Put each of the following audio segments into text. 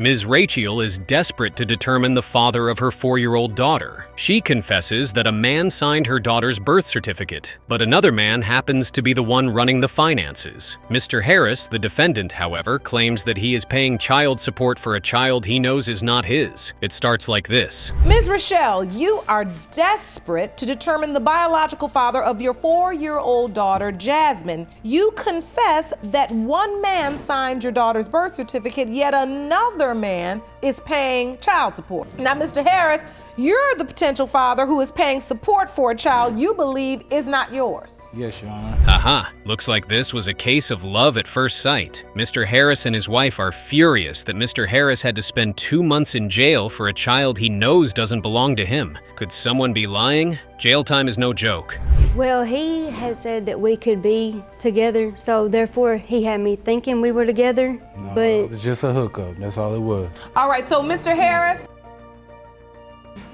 Ms. Rachel is desperate to determine the father of her 4-year-old daughter. She confesses that a man signed her daughter's birth certificate, but another man happens to be the one running the finances. Mr. Harris, the defendant, however, claims that he is paying child support for a child he knows is not his. It starts like this. Ms. Rochelle, you are desperate to determine the biological father of your 4-year-old daughter, Jasmine. You confess that one man signed your daughter's birth certificate, yet another man is paying child support. Now, Mr. Harris, you're the potential father who is paying support for a child you believe is not yours. Yes, Your Honor. Aha, looks like this was a case of love at first sight. Mr. Harris and his wife are furious that Mr. Harris had to spend 2 months in jail for a child he knows doesn't belong to him. Could someone be lying? Jail time is no joke. Well, he had said that we could be together, so therefore he had me thinking we were together, No, but it was just a hookup. That's all it was. All right, so Mr. Harris,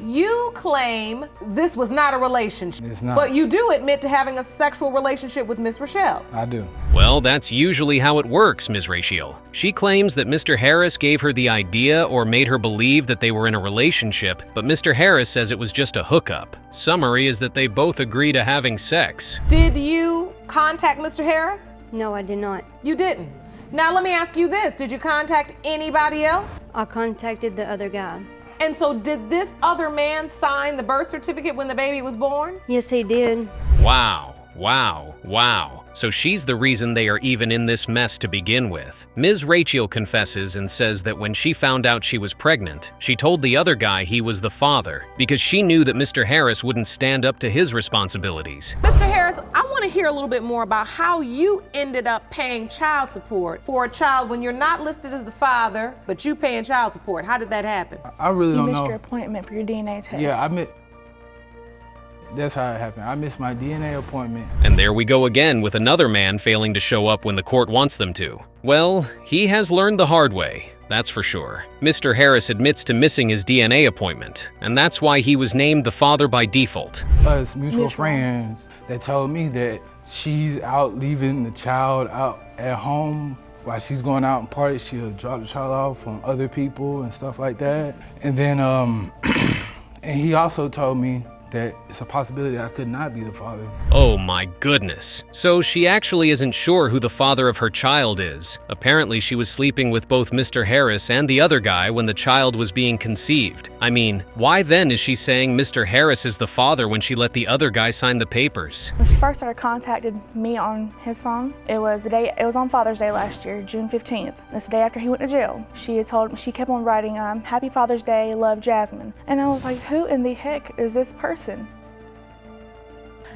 you claim this was not a relationship. It's not. But you do admit to having a sexual relationship with Miss Rochelle. I do. Well, that's usually how it works, Ms. Rachel. She claims that Mr. Harris gave her the idea or made her believe that they were in a relationship, but Mr. Harris says it was just a hookup. Summary is that they both agree to having sex. Did you contact Mr. Harris? no, I did not. You didn't. Now let me ask you this, did you contact anybody else? I contacted the other guy. And so did this other man sign the birth certificate when the baby was born? Yes, he did. Wow, wow, wow. So she's the reason they are even in this mess to begin with. Ms. Rachel confesses and says that when she found out she was pregnant, she told the other guy he was the father because she knew that Mr. Harris wouldn't stand up to his responsibilities. Mr. Harris, I want to hear a little bit more about how you ended up paying child support for a child when you're not listed as the father, but you paying child support. How did that happen? I really You don't missed know. your appointment for your DNA test. Yeah, that's how it happened. I missed my DNA appointment. And there we go again with another man failing to show up when the court wants them to. Well, he has learned the hard way, that's for sure. Mr. Harris admits to missing his DNA appointment, and that's why he was named the father by default. Us mutual friends that told me that she's out leaving the child out at home while she's going out and party. She'll drop the child off on other people and stuff like that. And then, and he also told me that it's a possibility I could not be the father. Oh my goodness. So she actually isn't sure who the father of her child is. Apparently she was sleeping with both Mr. Harris and the other guy when the child was being conceived. I mean, why then is she saying Mr. Harris is the father when she let the other guy sign the papers? When she first started contacting me on his phone, it was on Father's Day last year, June 15th. That's the day after he went to jail. She kept on writing, Happy Father's Day, love Jasmine. And I was like, who in the heck is this person?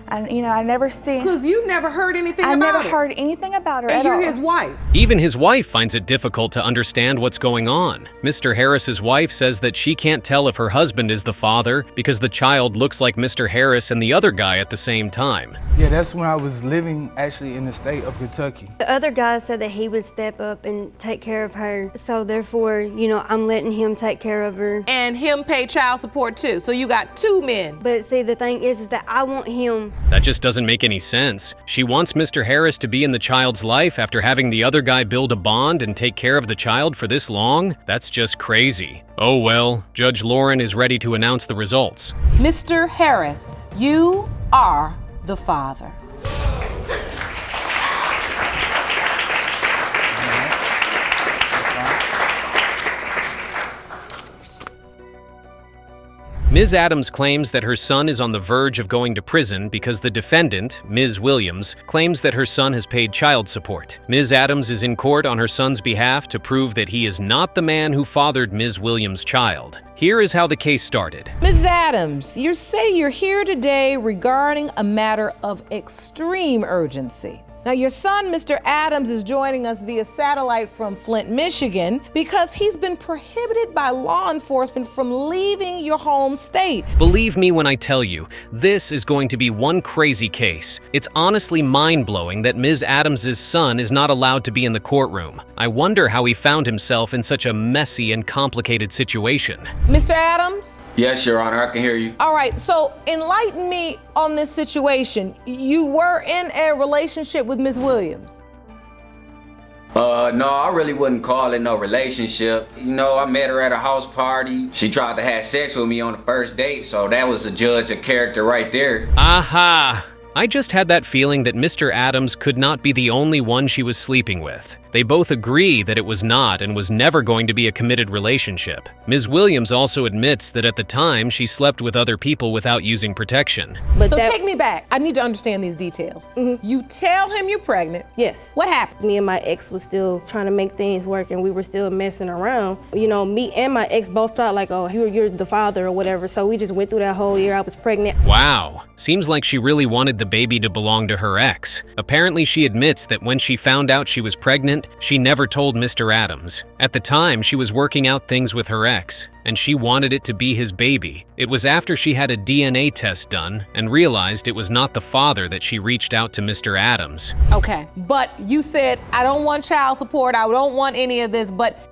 And I never seen. Because you never heard anything about it. I never heard anything about her and at you're all. his wife. Even his wife finds it difficult to understand what's going on. Mr. Harris's wife says that she can't tell if her husband is the father because the child looks like Mr. Harris and the other guy at the same time. Yeah, that's when I was living actually in the state of Kentucky. The other guy said that he would step up and take care of her, so therefore, I'm letting him take care of her. And him pay child support too. So you got 2 men. But see, the thing is that I want him. That just doesn't make any sense. She wants Mr. Harris to be in the child's life after having the other guy build a bond and take care of the child for this long? That's just crazy. Oh well, Judge Lauren is ready to announce the results. Mr. Harris, you are the father. Ms. Adams claims that her son is on the verge of going to prison because the defendant, Ms. Williams, claims that her son has paid child support. Ms. Adams is in court on her son's behalf to prove that he is not the man who fathered Ms. Williams' child. Here is how the case started. Ms. Adams, you say you're here today regarding a matter of extreme urgency. Now, your son, Mr. Adams, is joining us via satellite from Flint, Michigan, because he's been prohibited by law enforcement from leaving your home state. Believe me when I tell you, this is going to be one crazy case. It's honestly mind-blowing that Ms. Adams' son is not allowed to be in the courtroom. I wonder how he found himself in such a messy and complicated situation. Mr. Adams? Yes, Your Honor, I can hear you. All right, so enlighten me on this situation. You were in a relationship with Ms. Williams. No, I really wouldn't call it no relationship. You know, I met her at a house party. She tried to have sex with me on the first date, so that was a judge of character right there. Aha! I just had that feeling that Mr. Adams could not be the only one she was sleeping with. They both agree that it was not and was never going to be a committed relationship. Ms. Williams also admits that at the time she slept with other people without using protection. So take me back. I need to understand these details. You tell him you're pregnant. Yes. What happened? Me and my ex was still trying to make things work, and we were still messing around. You know, me and my ex both thought like, oh, you're the father or whatever. So we just went through that whole year. I was pregnant. Wow. Seems like she really wanted the baby to belong to her ex. Apparently she admits that when she found out she was pregnant, she never told Mr. Adams. At the time, she was working out things with her ex, and she wanted it to be his baby. It was after she had a DNA test done and realized it was not the father that she reached out to Mr. Adams. Okay, but you said, I don't want child support, I don't want any of this, but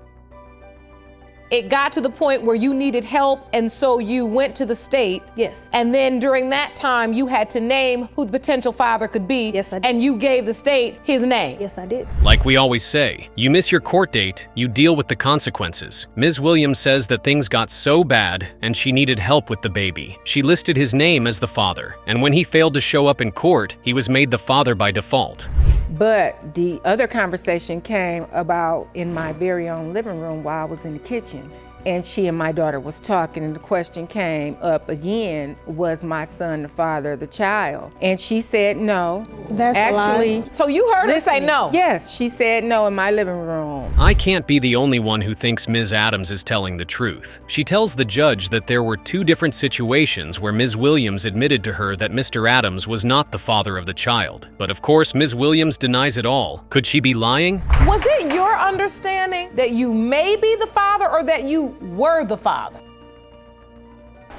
it got to the point where you needed help, and so you went to the state. Yes. And then during that time, you had to name who the potential father could be. Yes, I did. And you gave the state his name. Yes, I did. Like we always say, you miss your court date, you deal with the consequences. Ms. Williams says that things got so bad and she needed help with the baby. She listed his name as the father, and when he failed to show up in court, he was made the father by default. But the other conversation came about in my very own living room while I was in the kitchen. And she and my daughter was talking, and the question came up again, was my son the father of the child? And she said no. That's actually. So you heard her say no? Yes, she said no in my living room. I can't be the only one who thinks Ms. Adams is telling the truth. She tells the judge that there were two different situations where Ms. Williams admitted to her that Mr. Adams was not the father of the child. But of course, Ms. Williams denies it all. Could she be lying? Was it your understanding that you may be the father or that you were the father?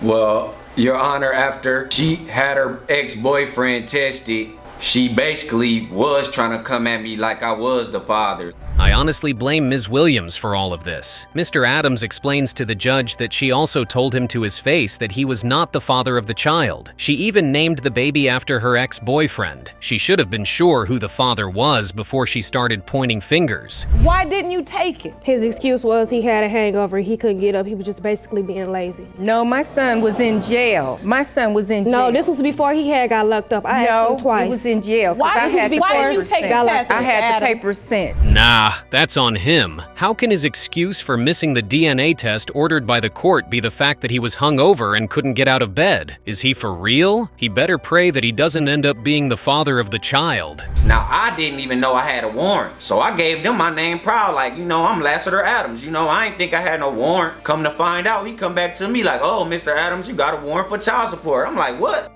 Well, Your Honor, after she had her ex-boyfriend tested, she basically was trying to come at me like I was the father. I honestly blame Ms. Williams for all of this. Mr. Adams explains to the judge that she also told him to his face that he was not the father of the child. She even named the baby after her ex-boyfriend. She should have been sure who the father was before she started pointing fingers. Why didn't you take it? His excuse was he had a hangover. He couldn't get up. He was just basically being lazy. No, my son was in jail. My son was in jail. No, this was before he had got locked up. I asked him twice. he was in jail. Why didn't you take the test? I had the Adams? paper sent. Nah, that's on him. How can his excuse for missing the DNA test ordered by the court be the fact that he was hungover and couldn't get out of bed? Is he for real? He better pray that he doesn't end up being the father of the child. Now, I didn't even know I had a warrant, so I gave them my name proud, like, you know, I'm Lassiter Adams. You know, I ain't think I had no warrant. Come to find out, he come back to me like, oh, Mr. Adams, you got a warrant for child support. I'm like, what?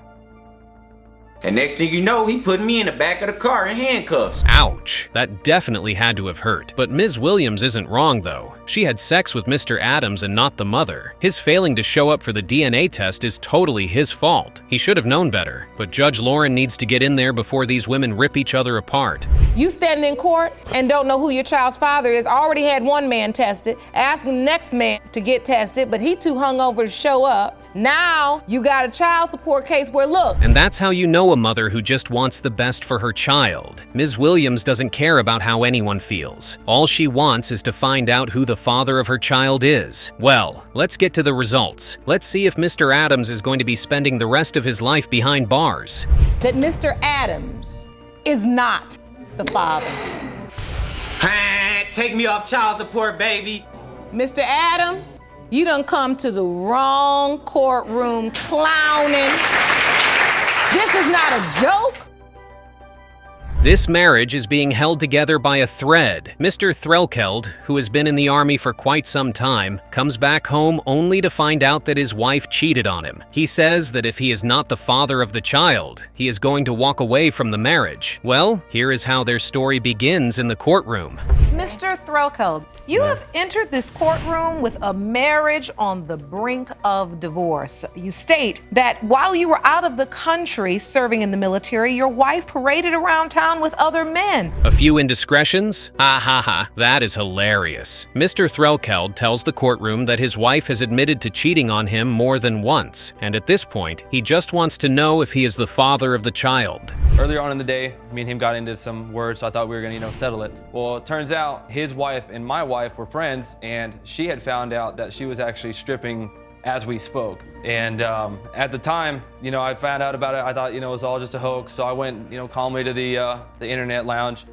And next thing you know, he put me in the back of the car in handcuffs. Ouch, that definitely had to have hurt. But Ms. Williams isn't wrong though. She had sex with Mr. Adams and not the mother. His failing to show up for the DNA test is totally his fault. He should have known better. But Judge Lauren needs to get in there before these women rip each other apart. You stand in court and don't know who your child's father is. Already had one man tested. Ask the next man to get tested, but he too hungover to show up. Now you got a child support case where look. And that's how you know a mother who just wants the best for her child. Ms. Williams doesn't care about how anyone feels. All she wants is to find out who the father of her child is. Well, let's get to the results. Let's see if Mr. Adams is going to be spending the rest of his life behind bars. That Mr. Adams is not the father. Take me off child support, baby. Mr. Adams, you done come to the wrong courtroom clowning. This is not a joke. This marriage is being held together by a thread. Mr. Threlkeld, who has been in the army for quite some time, comes back home only to find out that his wife cheated on him. He says that if he is not the father of the child, he is going to walk away from the marriage. Well, here is how their story begins in the courtroom. Mr. Threlkeld, you have entered this courtroom with a marriage on the brink of divorce. You state that while you were out of the country serving in the military, your wife paraded around town on with other men. A few indiscretions? Ha ha ha, that is hilarious. Mr. Threlkeld tells the courtroom that his wife has admitted to cheating on him more than once, and at this point, he just wants to know if he is the father of the child. Earlier on in the day, me and him got into some words, so I thought we were gonna, settle it. Well, it turns out his wife and my wife were friends, and she had found out that she was actually stripping as we spoke. And at the time, I found out about it. I thought, it was all just a hoax. So I went, calmly to the internet lounge.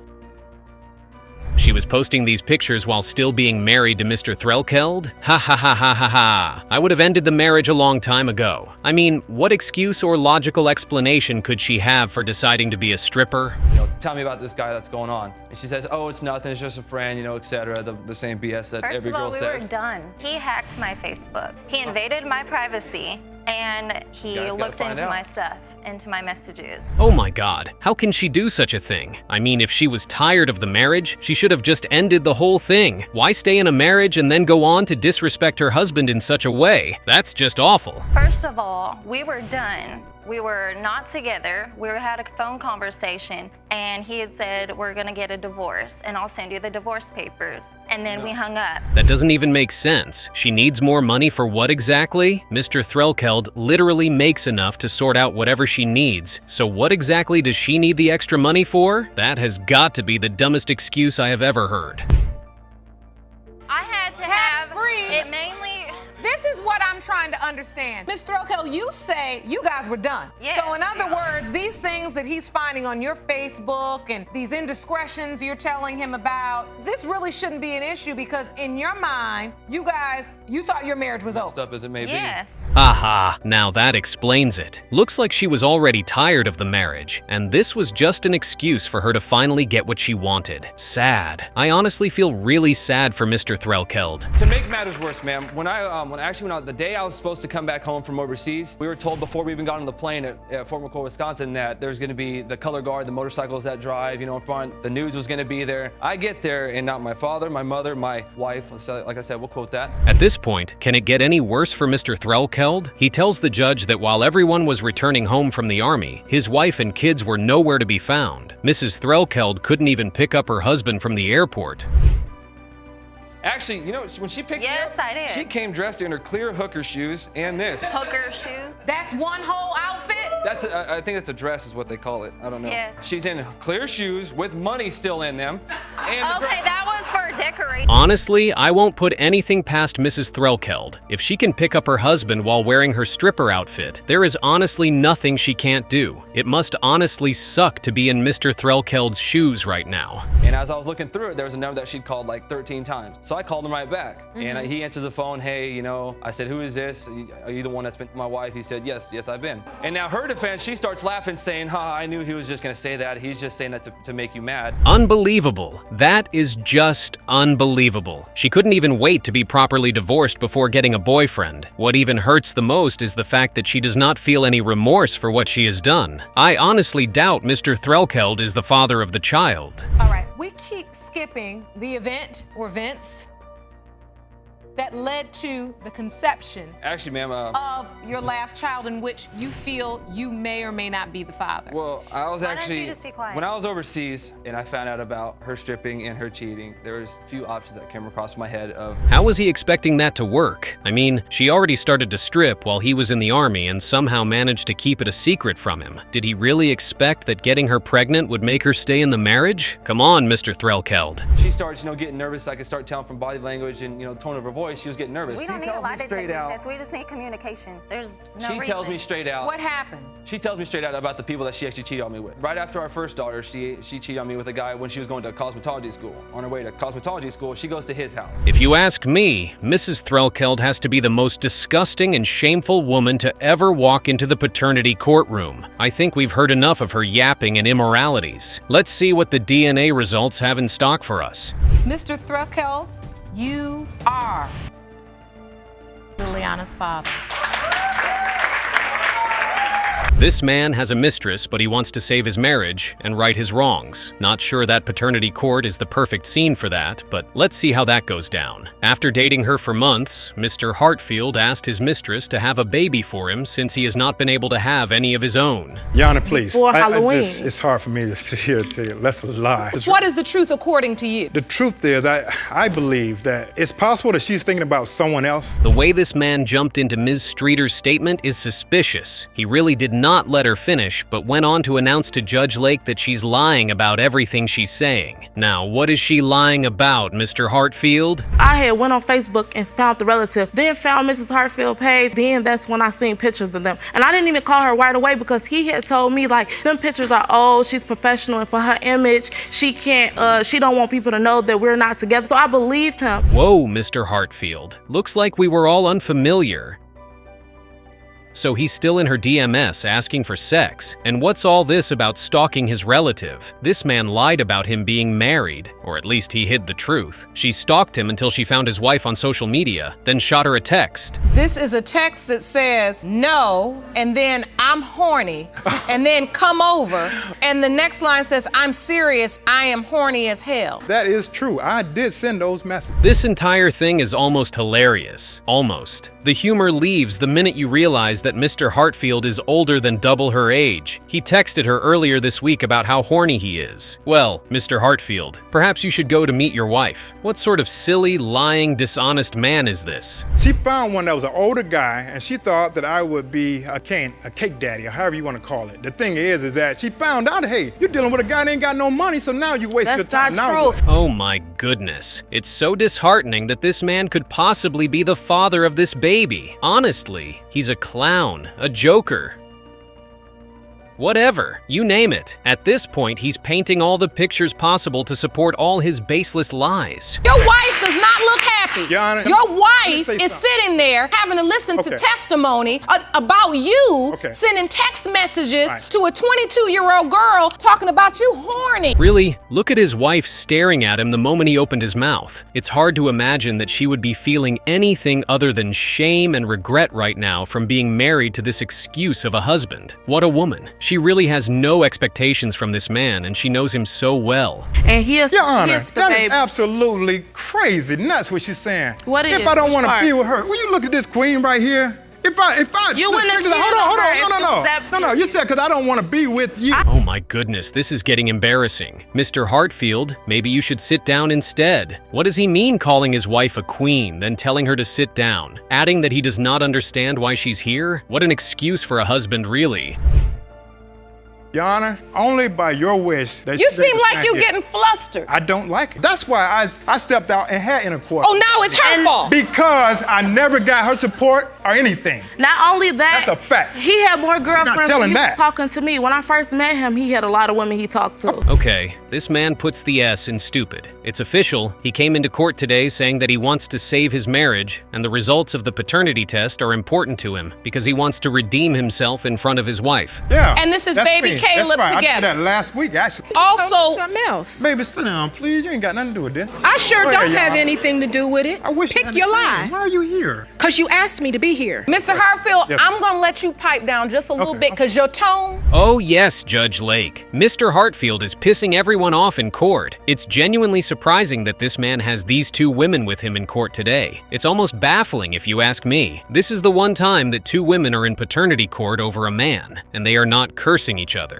She was posting these pictures while still being married to Mr. Threlkeld? Ha ha ha ha ha ha. I would have ended the marriage a long time ago. I mean, what excuse or logical explanation could she have for deciding to be a stripper? Tell me about this guy that's going on. And she says, oh, it's nothing, it's just a friend, etc. The same BS that every girl says. First of all, we were done. He hacked my Facebook. He invaded my privacy, and he looked into my stuff, into my messages. Oh my God, how can she do such a thing? I mean, if she was tired of the marriage, she should have just ended the whole thing. Why stay in a marriage and then go on to disrespect her husband in such a way? That's just awful. First of all, we were done. We were not together. We had a phone conversation, and he had said, we're gonna get a divorce, and I'll send you the divorce papers. And then we hung up. That doesn't even make sense. She needs more money for what exactly? Mr. Threlkeld literally makes enough to sort out whatever she needs. So what exactly does she need the extra money for? That has got to be the dumbest excuse I have ever heard. I had to Tax-free. have it mainly. This is what I'm trying to understand. Ms. Threlkeld, you say you guys were done. Yes. So in other words, these things that he's finding on your Facebook and these indiscretions you're telling him about, this really shouldn't be an issue because in your mind, you thought your marriage was over. Messed up as it may be. Yes. Aha, now that explains it. Looks like she was already tired of the marriage, and this was just an excuse for her to finally get what she wanted. Sad. I honestly feel really sad for Mr. Threlkeld. To make matters worse, ma'am, the day I was supposed to come back home from overseas, we were told before we even got on the plane at Fort McCoy, Wisconsin, that there's gonna be the color guard, the motorcycles that drive, in front, the news was gonna be there. I get there and not my father, my mother, my wife, like I said, we'll quote that. At this point, can it get any worse for Mr. Threlkeld? He tells the judge that while everyone was returning home from the army, his wife and kids were nowhere to be found. Mrs. Threlkeld couldn't even pick up her husband from the airport. Actually, when she picked me up, Yes, I did. she came dressed in her clear hooker shoes and this. Hooker shoe. That's one whole outfit? I think that's a dress is what they call it. I don't know. Yeah. She's in clear shoes with money still in them. And the Okay, dress. that was for decoration. Honestly, I won't put anything past Mrs. Threlkeld. If she can pick up her husband while wearing her stripper outfit, there is honestly nothing she can't do. It must honestly suck to be in Mr. Threlkeld's shoes right now. And as I was looking through it, there was a number that she'd called like 13 times. So I called him right back. And he answers the phone, hey, I said, who is this? Are you the one that's been with my wife? He said, yes, I've been. And now her defense, she starts laughing, saying, I knew he was just gonna say that. He's just saying that to make you mad. Unbelievable. That is just unbelievable. She couldn't even wait to be properly divorced before getting a boyfriend. What even hurts the most is the fact that she does not feel any remorse for what she has done. I honestly doubt Mr. Threlkeld is the father of the child. All right, we keep skipping the event or events that led to the conception Actually, ma'am, of your last child in which you feel you may or may not be the father. well, I was Why don't actually, you just be quiet? when I was overseas and I found out about her stripping and her cheating, there was a few options that came across my head of, How was he expecting that to work? I mean, she already started to strip while he was in the army and somehow managed to keep it a secret from him. Did he really expect that getting her pregnant would make her stay in the marriage? Come on, Mr. Threlkeld. she starts, getting nervous. I could start telling from body language and, tone of her voice, she was getting nervous. We She don't need a tells me lie straight detector out. test. We just need communication. There's no She reason. tells me straight out. What happened? She tells me straight out about the people that she actually cheated on me with. Right after our first daughter, she cheated on me with a guy when she was going to cosmetology school. On her way to cosmetology school, she goes to his house. If you ask me, Mrs. Threlkeld has to be the most disgusting and shameful woman to ever walk into the paternity courtroom. I think we've heard enough of her yapping and immoralities. Let's see what the DNA results have in stock for us. Mr. Threlkeld, you are Liliana's father. This man has a mistress, but he wants to save his marriage and right his wrongs. Not sure that paternity court is the perfect scene for that, but let's see how that goes down. After dating her for months, Mr. Hartfield asked his mistress to have a baby for him since he has not been able to have any of his own. Yana, please. Before Halloween. It's hard for me to sit here and tell you that's a lie. What is the truth according to you? The truth is, I believe that it's possible that she's thinking about someone else. The way this man jumped into Ms. Streeter's statement is suspicious. He really did not let her finish, but went on to announce to Judge Lake that she's lying about everything she's saying. Now, what is she lying about, Mr. Hartfield? I had went on Facebook and found the relative, then found Mrs. Hartfield's page, then that's when I seen pictures of them. And I didn't even call her right away because he had told me, like, them pictures are old, she's professional, and for her image, she don't want people to know that we're not together. So I believed him. Whoa, Mr. Hartfield. Looks like we were all unfamiliar. So he's still in her DMS asking for sex. And what's all this about stalking his relative? This man lied about him being married, or at least he hid the truth. She stalked him until she found his wife on social media, then shot her a text. This is a text that says, no, and then I'm horny, and then come over, and the next line says, I'm serious, I am horny as hell. That is true. I did send those messages. This entire thing is almost hilarious. Almost. The humor leaves the minute you realize that Mr. Hartfield is older than double her age. He texted her earlier this week about how horny he is. Well, Mr. Hartfield, perhaps you should go to meet your wife. What sort of silly, lying, dishonest man is this? She found one that was an older guy, and she thought that I would be a cake daddy, or however you want to call it. The thing is that she found out, hey, you're dealing with a guy that ain't got no money, so now you waste your time. That's not true. Oh my goodness. It's so disheartening that this man could possibly be the father of this baby. Honestly, he's a clown, a joker. Whatever, you name it. At this point, he's painting all the pictures possible to support all his baseless lies. Your wife does not look happy. Yana, Your wife is sitting there having to listen to testimony about you sending text messages to a 22-year-old girl talking about you horny. Really? Look at his wife staring at him the moment he opened his mouth. It's hard to imagine that she would be feeling anything other than shame and regret right now from being married to this excuse of a husband. What a woman. She really has no expectations from this man, and she knows him so well. And he is Your Honor, the that baby. is absolutely crazy nuts what she's saying. What is? If I don't want to Which be with her, will you look at this queen right here? If I, You look, wouldn't have check this out. cheated on her if No. You said because I don't want to be with you. Oh my goodness, this is getting embarrassing. Mr. Hartfield, maybe you should sit down instead. What does he mean calling his wife a queen, then telling her to sit down? Adding that he does not understand why she's here? What an excuse for a husband, really. Your Honor, only by your wish that You seem like you're getting flustered. I don't like it. That's why I stepped out and had intercourse. Oh, now it's her fault. Because I never got her support or anything. Not only that, That's a fact. he had more girlfriends telling than he was that. talking to me. When I first met him, he had a lot of women he talked to. Okay, this man puts the S in stupid. It's official. He came into court today saying that he wants to save his marriage, and the results of the paternity test are important to him because he wants to redeem himself in front of his wife. Yeah. And this is that's baby me. Caleb that's right. together. I did that last week, actually. Also, something else. Baby, sit down, please. You ain't got nothing to do with this. I sure Go don't ahead, have y'all. anything to do with it. I wish Pick you your understand. lie. Why are you here? Because you asked me to be here. Mr. Hartfield, Yes. I'm gonna let you pipe down just a little bit because your tone. Oh yes, Judge Lake. Mr. Hartfield is pissing everyone off in court. It's genuinely surprising that this man has these two women with him in court today. It's almost baffling if you ask me. This is the one time that two women are in paternity court over a man, and they are not cursing each other.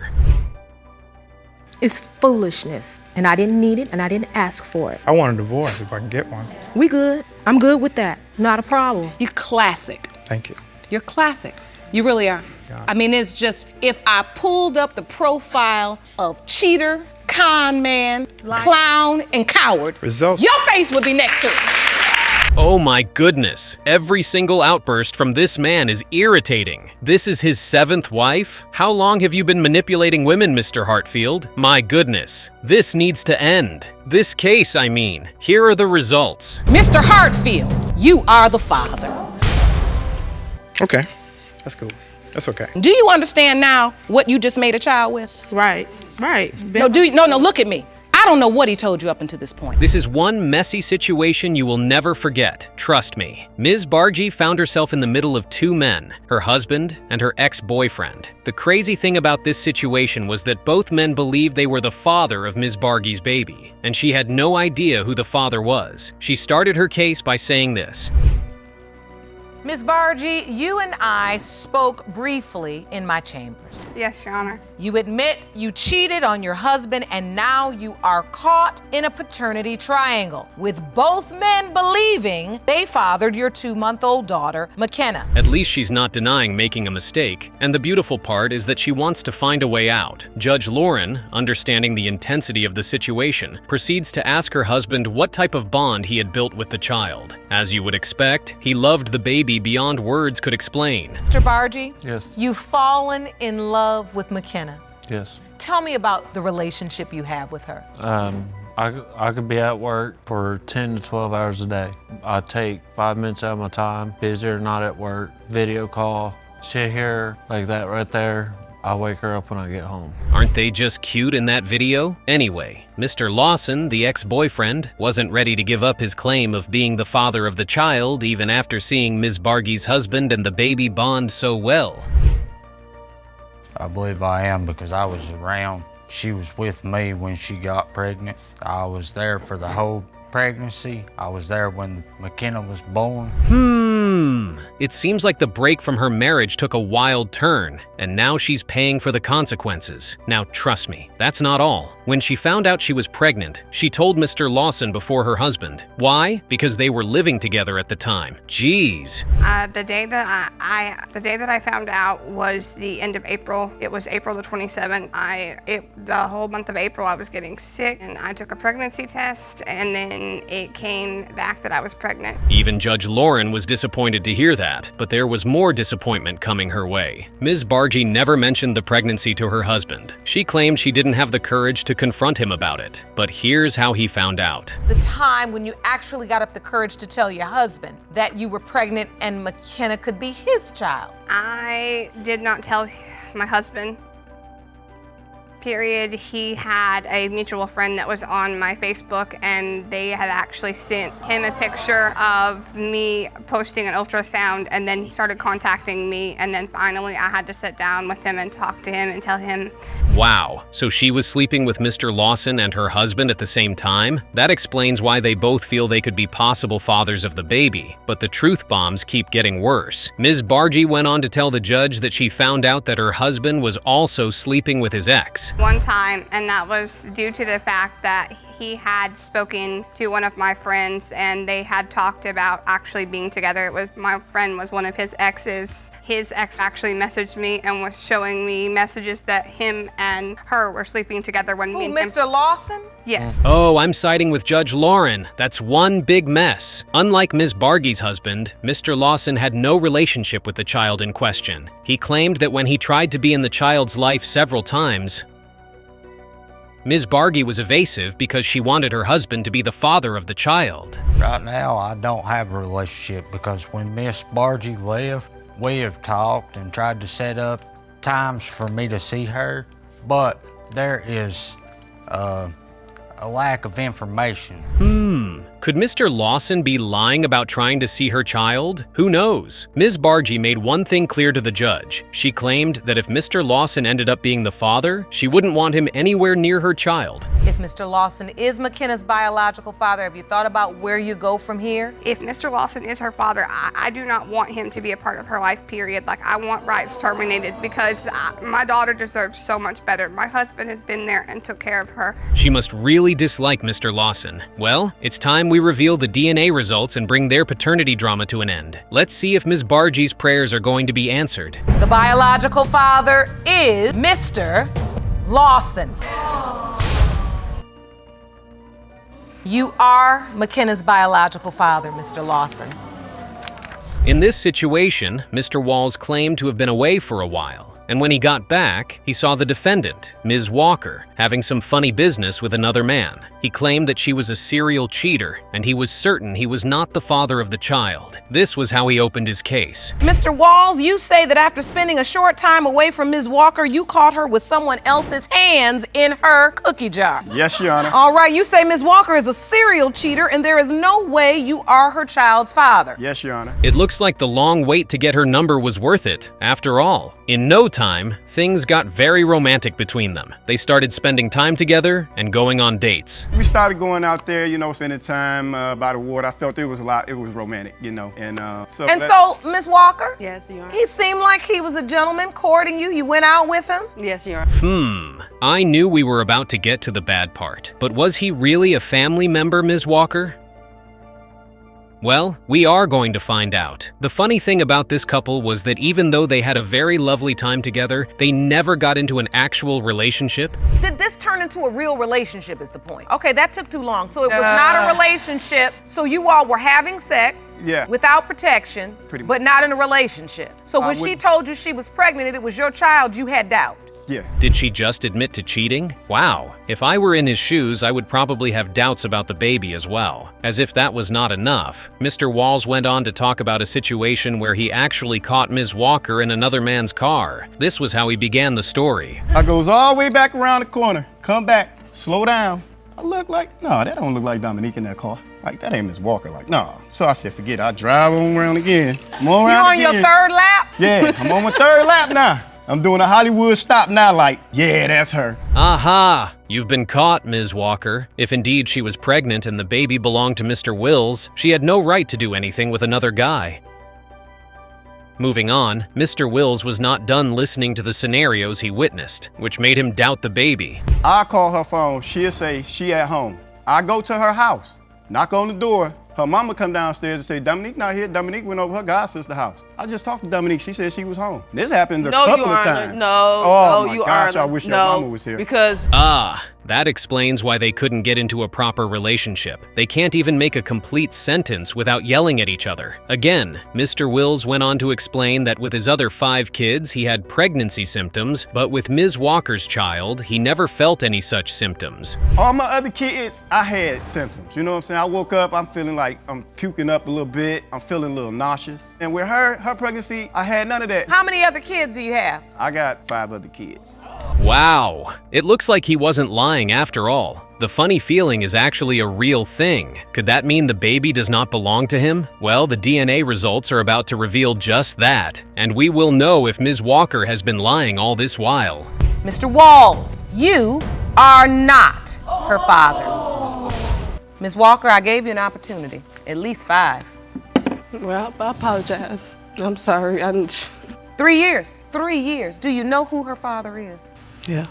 It's foolishness. And I didn't need it and I didn't ask for it. I want a divorce if I can get one. We good. I'm good with that. Not a problem. You're classic. Thank you. You're classic. You really are. Yeah. I mean, it's just, if I pulled up the profile of cheater, con man, clown, and coward, Results. your face would be next to it. Oh my goodness. Every single outburst from this man is irritating. This is his 7th wife? How long have you been manipulating women, Mr. Hartfield? My goodness. This needs to end. This case, I mean. Here are the results. Mr. Hartfield, you are the father. Okay. That's cool. That's okay. Do you understand now what you just made a child with? Right. No, look at me. I don't know what he told you up until this point. This is one messy situation you will never forget, trust me. Ms. Bargy found herself in the middle of two men, her husband and her ex-boyfriend. The crazy thing about this situation was that both men believed they were the father of Ms. Bargy's baby, and she had no idea who the father was. She started her case by saying this. Ms. Bargy, you and I spoke briefly in my chambers. Yes, Your Honor. You admit you cheated on your husband and now you are caught in a paternity triangle, with both men believing they fathered your 2-month-old daughter, McKenna. At least she's not denying making a mistake, and the beautiful part is that she wants to find a way out. Judge Lauren, understanding the intensity of the situation, proceeds to ask her husband what type of bond he had built with the child. As you would expect, he loved the baby beyond words could explain. Mr. Bargy? Yes. You've fallen in love with McKenna. Yes. Tell me about the relationship you have with her. I could be at work for 10 to 12 hours a day. I take 5 minutes out of my time, busy or not at work, video call, sit here like that right there. I wake her up when I get home. Aren't they just cute in that video? Anyway, Mr. Lawson, the ex-boyfriend, wasn't ready to give up his claim of being the father of the child even after seeing Ms. Bargy's husband and the baby bond so well. I believe I am because I was around. She was with me when she got pregnant. I was there for the whole pregnancy. I was there when McKenna was born. It seems like the break from her marriage took a wild turn, and now she's paying for the consequences. Now, trust me, that's not all. When she found out she was pregnant, she told Mr. Lawson before her husband. Why? Because they were living together at the time. Jeez. The day that I found out was the end of April. It was April the 27th. The whole month of April I was getting sick, and I took a pregnancy test, and then it came back that I was pregnant. Even Judge Lauren was disappointed to hear that, but there was more disappointment coming her way. Ms. Bargy never mentioned the pregnancy to her husband. She claimed she didn't have the courage to confront him about it, but here's how he found out. The time when you actually got up the courage to tell your husband that you were pregnant and McKenna could be his child. I did not tell my husband. Period. He had a mutual friend that was on my Facebook, and they had actually sent him a picture of me posting an ultrasound, and then he started contacting me, and then finally I had to sit down with him and talk to him and tell him. Wow, so she was sleeping with Mr. Lawson and her husband at the same time? That explains why they both feel they could be possible fathers of the baby, but the truth bombs keep getting worse. Ms. Bargy went on to tell the judge that she found out that her husband was also sleeping with his ex. One time, and that was due to the fact that he had spoken to one of my friends and they had talked about actually being together. My friend was one of his exes. His ex actually messaged me and was showing me messages that him and her were sleeping together when me and him. Mr. Lawson? Yes. Oh, I'm siding with Judge Lauren. That's one big mess. Unlike Ms. Bargy's husband, Mr. Lawson had no relationship with the child in question. He claimed that when he tried to be in the child's life several times, Ms. Bargy was evasive because she wanted her husband to be the father of the child. Right now, I don't have a relationship because when Miss Bargy left, we have talked and tried to set up times for me to see her, but there is a lack of information. Could Mr. Lawson be lying about trying to see her child? Who knows? Ms. Bargy made one thing clear to the judge. She claimed that if Mr. Lawson ended up being the father, she wouldn't want him anywhere near her child. If Mr. Lawson is McKenna's biological father, have you thought about where you go from here? If Mr. Lawson is her father, I do not want him to be a part of her life, period. Like, I want rights terminated because my daughter deserves so much better. My husband has been there and took care of her. She must really dislike Mr. Lawson. Well, it's time we reveal the DNA results and bring their paternity drama to an end. Let's see if Ms. Bargy's prayers are going to be answered. The biological father is Mr. Lawson. You are McKenna's biological father, Mr. Lawson. In this situation, Mr. Walls claimed to have been away for a while, and when he got back, he saw the defendant, Ms. Walker, having some funny business with another man. He claimed that she was a serial cheater, and he was certain he was not the father of the child. This was how he opened his case. Mr. Walls, you say that after spending a short time away from Ms. Walker, you caught her with someone else's hands in her cookie jar. Yes, Your Honor. All right, you say Ms. Walker is a serial cheater and there is no way you are her child's father. Yes, Your Honor. It looks like the long wait to get her number was worth it, after all. In no time, things got very romantic between them. They started spending time together and going on dates. We started going out there, you know, spending time by the water. I felt it was romantic, you know. And so, Ms. Walker? Yes, Your Honor. He seemed like he was a gentleman courting you. You went out with him? Yes, Your Honor. I knew we were about to get to the bad part, but was he really a family member, Ms. Walker? Well, we are going to find out. The funny thing about this couple was that even though they had a very lovely time together, they never got into an actual relationship. Did this turn into a real relationship is the point? Okay, that took too long. So it was not a relationship. So you all were having sex without protection, but not in a relationship. So when she told you she was pregnant and it was your child, you had doubt. Yeah. Did she just admit to cheating? Wow. If I were in his shoes, I would probably have doubts about the baby as well. As if that was not enough, Mr. Walls went on to talk about a situation where he actually caught Ms. Walker in another man's car. This was how he began the story. I goes all the way back around the corner, come back, slow down. I look like, no, that don't look like Dominique in that car. Like, that ain't Ms. Walker, like, no. So I said, forget it, I drive on around again. I'm on around You on your third lap? Yeah, I'm on my third lap now. I'm doing a Hollywood stop now, like, yeah, that's her. Aha! You've been caught, Ms. Walker. If indeed she was pregnant and the baby belonged to Mr. Wills, she had no right to do anything with another guy. Moving on, Mr. Wills was not done listening to the scenarios he witnessed, which made him doubt the baby. I call her phone, she'll say she at home. I go to her house, knock on the door. Her mama come downstairs and say, Dominique not here. Dominique went over her god sister's house. I just talked to Dominique. She said she was home. This happened a couple of times. Oh my gosh, I wish your mama was here. Because that explains why they couldn't get into a proper relationship. They can't even make a complete sentence without yelling at each other. Again, Mr. Wills went on to explain that with his other 5 kids, he had pregnancy symptoms, but with Ms. Walker's child, he never felt any such symptoms. All my other kids, I had symptoms. You know what I'm saying? I woke up, I'm feeling like I'm puking up a little bit. I'm feeling a little nauseous. And with her pregnancy, I had none of that. How many other kids do you have? I got 5 other kids. Wow, it looks like he wasn't lying after all. The funny feeling is actually a real thing. Could that mean the baby does not belong to him? Well, the DNA results are about to reveal just that, and we will know if Ms. Walker has been lying all this while. Mr. Walls, you are not her father. Ms. Walker, I gave you an opportunity, at least 5. Well, I apologize. I'm sorry. 3 years. 3 years. Do you know who her father is? Yeah.